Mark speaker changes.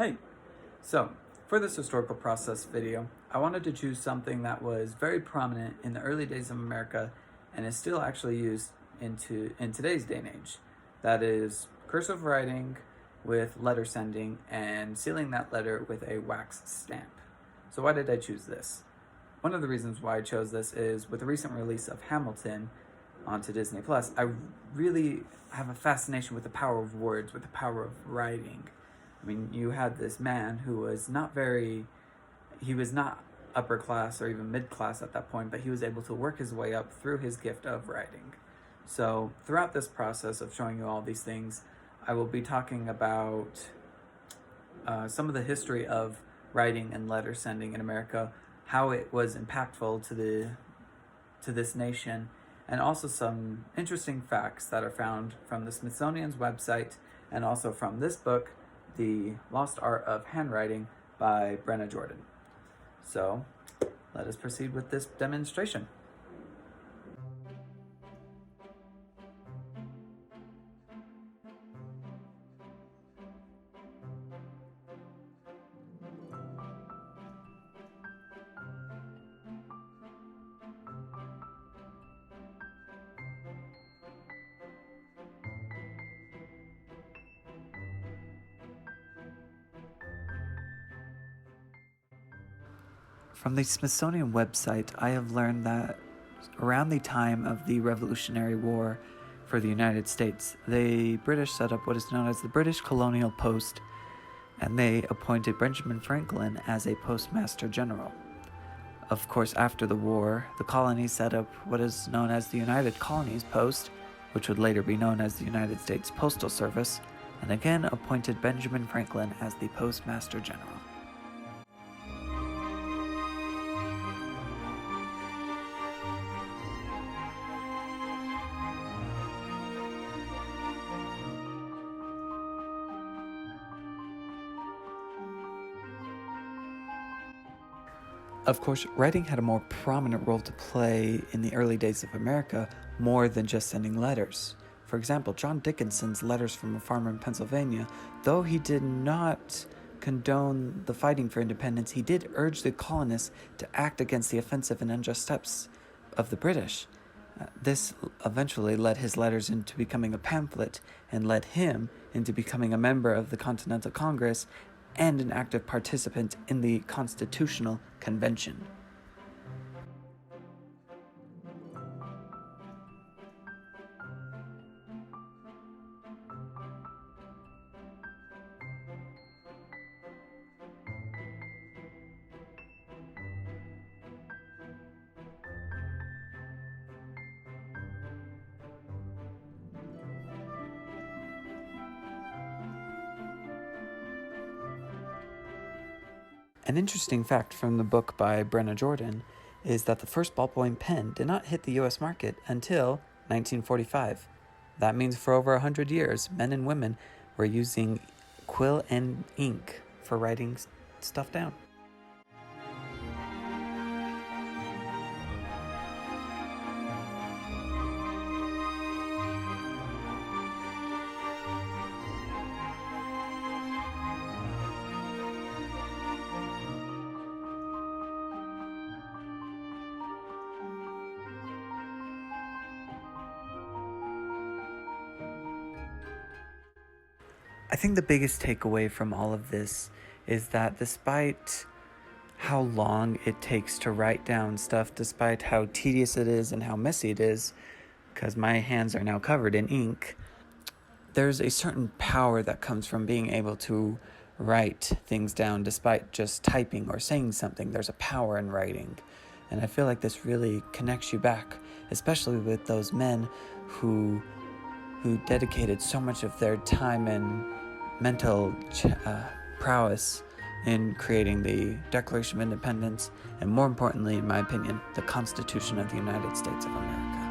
Speaker 1: Hey, so for this historical process video, I wanted to choose something that was very prominent in the early days of America and is still actually used in today's day and age. That is cursive writing with letter sending and sealing that letter with a wax stamp. So why did I choose this? One of the reasons why I chose this is with the recent release of Hamilton onto Disney Plus, I really have a fascination with the power of words, with the power of writing. I mean, you had this man who was he was not upper class or even mid class at that point, but he was able to work his way up through his gift of writing. So throughout this process of showing you all these things, I will be talking about some of the history of writing and letter sending in America, how it was impactful to this nation, and also some interesting facts that are found from the Smithsonian's website and also from this book, The Lost Art of Handwriting by Brenna Jordan. So let us proceed with this demonstration. From the Smithsonian website, I have learned that around the time of the Revolutionary War for the United States, the British set up what is known as the British Colonial Post, and they appointed Benjamin Franklin as a postmaster general. Of course, after the war, the colonies set up what is known as the United Colonies Post, which would later be known as the United States Postal Service, and again appointed Benjamin Franklin as the postmaster general. Of course, writing had a more prominent role to play in the early days of America, more than just sending letters. For example, John Dickinson's Letters from a Farmer in Pennsylvania, though he did not condone the fighting for independence, he did urge the colonists to act against the offensive and unjust steps of the British. This eventually led his letters into becoming a pamphlet and led him into becoming a member of the Continental Congress and an active participant in the Constitutional Convention. An interesting fact from the book by Brenna Jordan is that the first ballpoint pen did not hit the US market until 1945. That means for over 100 years, men and women were using quill and ink for writing stuff down. I think the biggest takeaway from all of this is that despite how long it takes to write down stuff, despite how tedious it is and how messy it is, because my hands are now covered in ink, there's a certain power that comes from being able to write things down despite just typing or saying something. There's a power in writing. And I feel like this really connects you back, especially with those men who dedicated so much of their time and mental prowess in creating the Declaration of Independence, and more importantly, in my opinion, the Constitution of the United States of America.